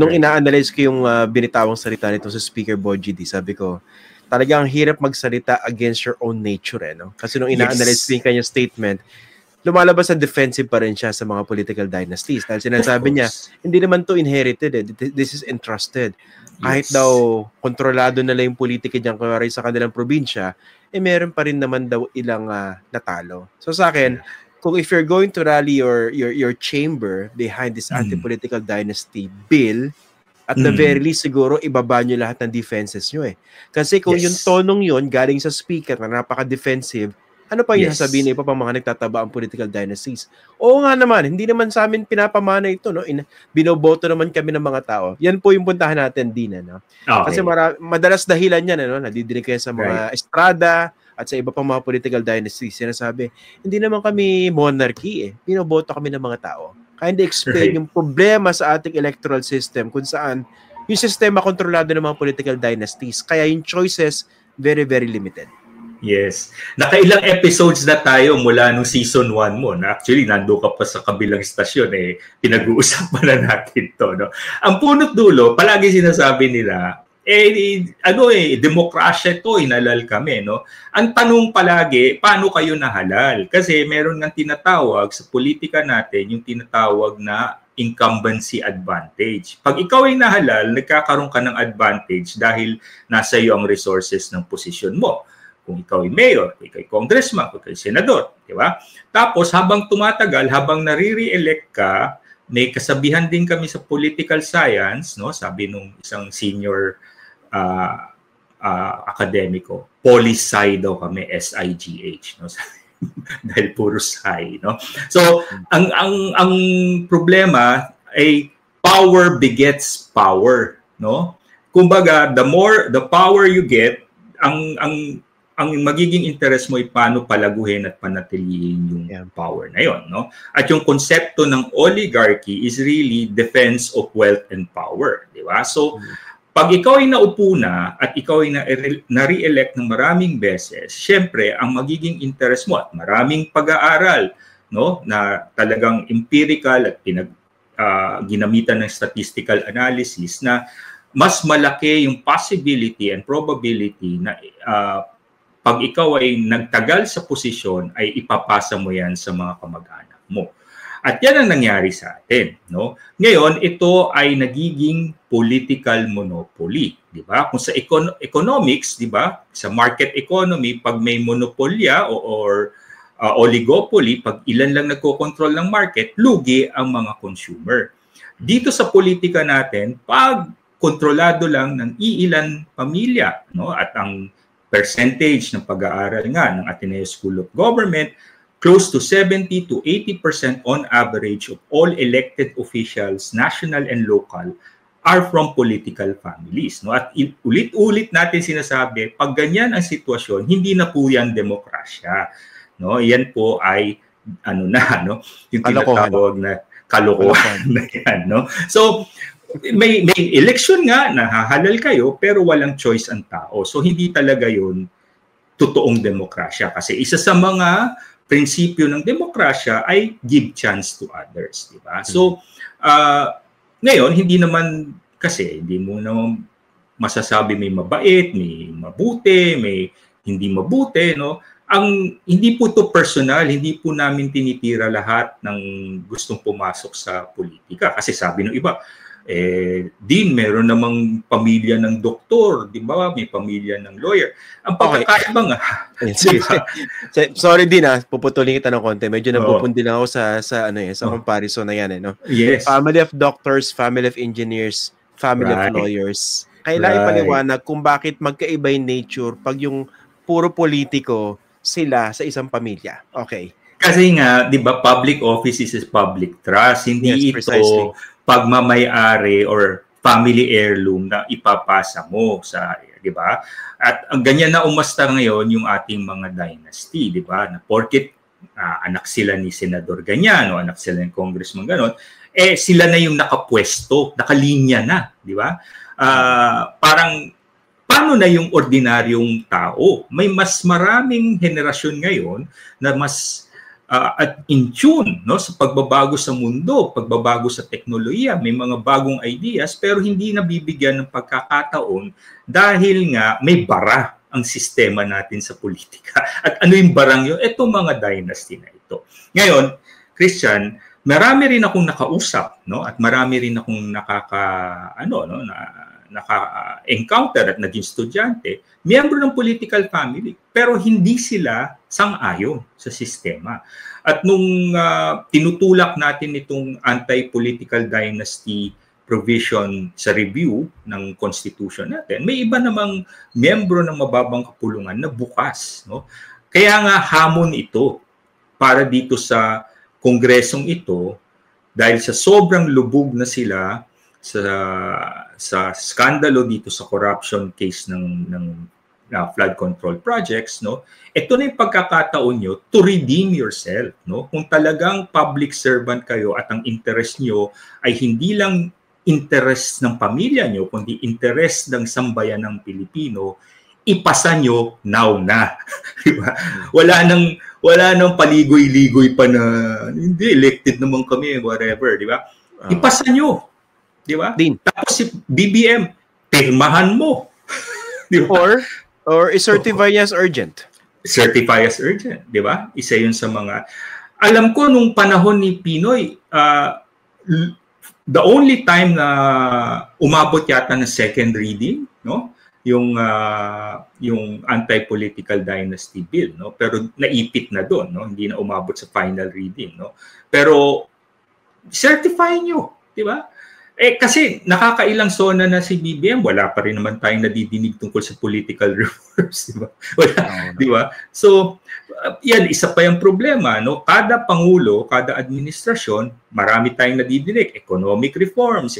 Nung ina-analyze ko yung binitawang salita nito sa Speaker Boy GD, sabi ko, talagang hirap magsalita against your own nature, no? Kasi nung ina-analyze ko yung kanyang statement, lumalabas sa defensive pa rin siya sa mga political dynasties. Dahil sinasabi niya, hindi naman to inherited, this is entrusted. Kahit daw kontrolado nila yung politika diyan kunwari sa kanilang probinsya, meron pa rin naman daw ilang natalo. So sa akin, kung if you're going to rally your chamber behind this anti-political dynasty bill, at the very least siguro ibaba nyo lahat ng defenses nyo Kasi kung yung tonong yon galing sa speaker na napaka-defensive, ano pa yung sasabihin na iba pang mga nagtataba ang political dynasties? Oo nga naman, hindi naman sa amin pinapamana ito, no? Binoboto naman kami ng mga tao. Yan po yung puntahan natin din, no? Kasi madalas dahilan yan, no? Nadidinig kayo sa mga estrada at sa iba pang mga political dynasties. Sinasabi, hindi naman kami monarchy, binoboto kami ng mga tao. Kaya hindi explain yung problema sa ating electoral system kung saan yung sistema kontrolado ng mga political dynasties. Kaya yung choices, very, very limited. Yes. Nakailang episodes na tayo mula nung season 1 mo. Na actually, nando ka pa sa kabilang istasyon, pinag-uusapan na natin to. No? Ang punot dulo, palagi sinasabi nila, demokrasya to, inalal kami. No? Ang tanong palagi, paano kayo nahalal? Kasi meron ng tinatawag sa politika natin, yung tinatawag na incumbency advantage. Pag ikaw ay nahalal, nagkakaroon ka ng advantage dahil nasa iyo ang resources ng posisyon mo. Kung ikaw ay mayor, kung ikaw ay congressman, kung ikaw ay senador, di ba? Tapos habang tumatagal, habang nare-re-elect ka, may kasabihan din kami sa political science, no? Sabi nung isang senior akademiko, poli-sci daw kami, S-I-G-H, no? Dahil puro sci, no? So, ang problema ay power begets power, no? Kumbaga, the power you get, ang magiging interest mo ay paano palaguhin at panatilihin yung power na yon, no? At yung konsepto ng oligarchy is really defense of wealth and power, di ba? So, pag ikaw ay naupo na at ikaw ay na-re-elect ng maraming beses, syempre, ang magiging interest mo at maraming pag-aaral, no, na talagang empirical at ginamitan ng statistical analysis na mas malaki yung possibility and probability na pag ikaw ay nagtagal sa posisyon, ay ipapasa mo yan sa mga kamag-anak mo. At yan ang nangyari sa atin, no? Ngayon, ito ay nagiging political monopoly, di ba? Kung sa economics, di ba? Sa market economy, pag may monopolya or oligopoly, pag ilan lang nagko-control ng market, lugi ang mga consumer. Dito sa politika natin, pag kontrolado lang ng iilan pamilya, no? At ang percentage ng pag-aaral nga ng Ateneo School of Government, close to 70 to 80% on average of all elected officials, national and local, are from political families. No? At ulit-ulit natin sinasabi, pag ganyan ang sitwasyon, hindi na po yan demokrasya. No? Yan po ay no? Yung tinatawag na kalokohan na yan. No? So, may election nga, nahahalal kayo, pero walang choice ang tao. So, hindi talaga yun totoong demokrasya. Kasi isa sa mga prinsipyo ng demokrasya ay give chance to others. Diba? So, ngayon, hindi mo naman masasabi may mabait, may mabuti, may hindi mabuti. No? Hindi po ito personal, hindi po namin tinitira lahat ng gustong pumasok sa politika. Kasi sabi ng iba, din meron namang pamilya ng doktor, di ba? May pamilya ng lawyer. Ang pagkakaiba nga. Sorry din puputulin kita ng konti. Medyo napupundi lang ako sa comparison na yan, no? Yes. Family of doctors, family of engineers, family of lawyers. Kailangan ipaliwanag kung bakit magkaiba yung nature pag yung puro politiko sila sa isang pamilya. Okay. Kasi nga, di ba, public office is public trust. Hindi ito precisely pagmamay-ari or family heirloom na ipapasa mo sa, di ba? At ang ganyan na umasta ngayon yung ating mga dynasty, di ba? Na porket anak sila ni senador ganyan o anak sila ni congressman ganon, sila na yung nakapwesto, nakalinya na, di ba? Parang paano na yung ordinaryong tao? May mas maraming henerasyon ngayon na mas at in tune, no, sa pagbabago sa mundo, pagbabago sa teknolohiya, may mga bagong ideas pero hindi nabibigyan ng pagkakataon dahil nga may bara ang sistema natin sa politika. At ano yung barang yun? Itong mga dynasty na ito. Ngayon, Christian, marami rin akong nakausap, no, at marami rin akong naka-encounter at naging estudyante, miyembro ng political family, pero hindi sila sang-ayon sa sistema. At nung tinutulak natin itong anti-political dynasty provision sa review ng constitution natin, may iba namang miyembro ng mababang kapulungan na bukas, no? Kaya nga hamon ito para dito sa kongresong ito, dahil sa sobrang lubog na sila sa skandalo dito sa corruption case ng flood control projects, no? Ito na yung pagkakataon nyo to redeem yourself, no? Kung talagang public servant kayo at ang interest nyo ay hindi lang interest ng pamilya nyo, kundi interest ng sambayan ng Pilipino, ipasa nyo now na. Diba? Wala nang paligoy-ligoy pa na hindi elected naman kami, whatever, di ba? Ipasa nyo. Di ba? Tapos si BBM, pirmahan mo. Di ba? Or i-certify as urgent. Certify as urgent, di ba? Isa yun sa mga... Alam ko nung panahon ni Pinoy, the only time na umabot yata ng second reading, no, yung anti-political dynasty bill, no, pero naipit na doon, no, hindi na umabot sa final reading, no, pero certify nyo, di ba? Kasi nakakailang sona na si BBM, wala pa rin naman tayong nadidinig tungkol sa political reforms, di ba? Wala, di ba? So, yan, isa pa yung problema, no? Kada pangulo, kada administrasyon, marami tayong nadidinig, economic reforms.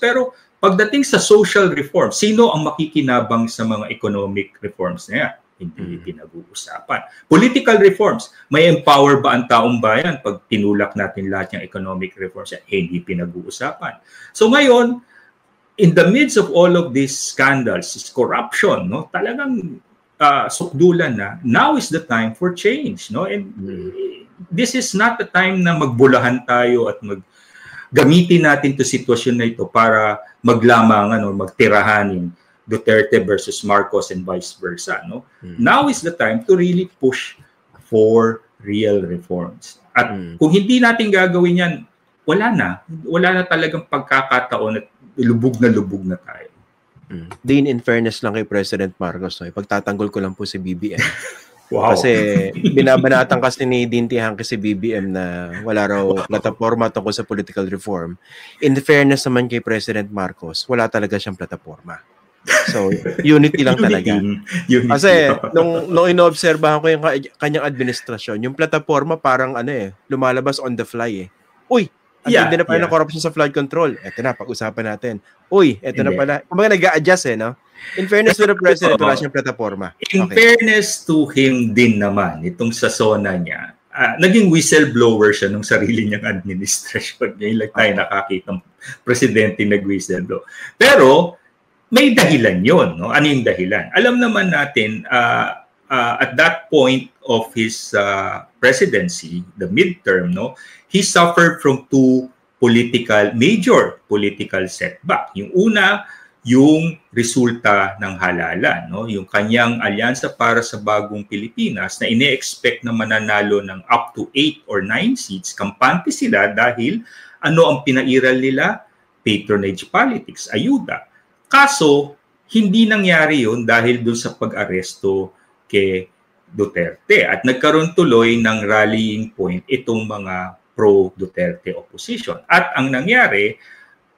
Pero pagdating sa social reforms, sino ang makikinabang sa mga economic reforms na yan? Hindi pinag-uusapan. Political reforms, may empower ba ang taong bayan pag tinulak natin lahat yung economic reforms? Hindi pinag-uusapan. So ngayon, in the midst of all of these scandals, this corruption, no, talagang sukdulan na, now is the time for change, no? And this is not the time na magbulahan tayo at gamitin natin 'to sitwasyon na ito para maglamangan o magtirahanin Duterte versus Marcos and vice versa, no? Now is the time to really push for real reforms. At kung hindi natin gagawin yan, wala na talagang pagkakataon at lubog na tayo. Dean, in fairness lang kay President Marcos, no, ipagtatanggol ko lang po si BBM. Wow. Kasi binabanatan kasi ni Dean Tihanque si BBM na wala raw plataforma tungkol sa political reform. In fairness naman kay President Marcos, wala talaga siyang plataforma. So, unity lang talaga. Unity. Kasi, nung inoobserbahan ko yung kanyang administrasyon, yung plataforma parang lumalabas on the fly eh. Uy, hindi na pala ng corruption sa flood control. Eto na, pag-usapan natin. Uy, eto na pala. Kumbaga nag-a-adjust no? In fairness to the president, wala siyang plataforma. In fairness to him din naman, itong sa SONA niya, naging whistleblower siya nung sarili niyang administrasyon. Ngayon lang tayo nakakita ng presidente nag-whistleblow. Pero, may dahilan yon, no? Ano yung dahilan? Alam naman natin, at that point of his presidency, the midterm, no, he suffered from two major political setback. Yung una, yung resulta ng halalan, no? Yung kanyang alyansa para sa bagong Pilipinas na ine-expect na mananalo ng up to 8 or 9 seats, kampante sila dahil ano ang pinairal nila? Patronage politics, ayuda. Kaso, hindi nangyari yun dahil doon sa pag-aresto kay Duterte. At nagkaroon tuloy ng rallying point itong mga pro-Duterte opposition. At ang nangyari,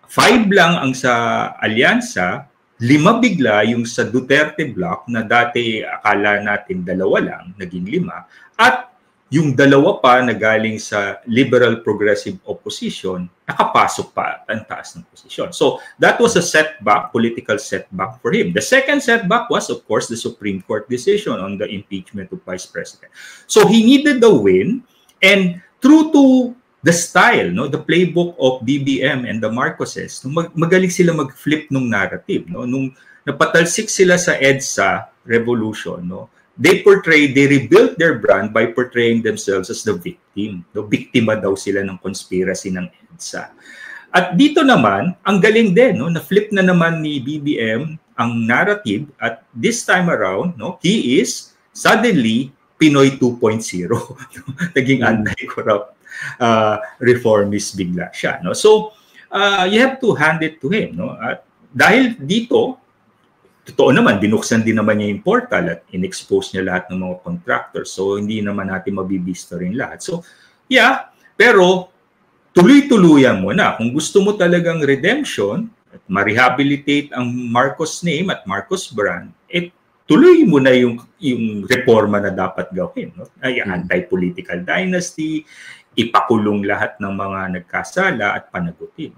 5 lang ang sa alyansa, 5 bigla yung sa Duterte block na dati akala natin 2 lang, naging 5. At yung 2 pa na galing sa liberal progressive opposition, nakapasok pa ang taas ng posisyon. So that was a setback, political setback for him. The second setback was, of course, the Supreme Court decision on the impeachment of Vice President. So he needed the win, and true to the style, no, the playbook of BBM and the Marcoses, magaling sila mag-flip nung narrative, no, nung napatalsik sila sa EDSA revolution, no, they rebuilt their brand by portraying themselves as the victim. No, biktima daw sila ng conspiracy ng EDSA. At dito naman, ang galing din, no, na-flip na naman ni BBM ang narrative at this time around, no, he is suddenly Pinoy 2.0. Naging anti-corrupt reformist bigla siya. No? So, you have to hand it to him. No? At dahil dito, totoo naman, binuksan din naman niya yung portal at in-expose niya lahat ng mga contractors. So, hindi naman natin mabibisto rin lahat. So, yeah, pero tuloy-tuluyan mo na. Kung gusto mo talagang redemption, at ma-rehabilitate ang Marcos name at Marcos brand, tuloy mo na yung reforma na dapat gawin. No? Ay, anti-political dynasty, ipakulong lahat ng mga nagkasala at panagutin.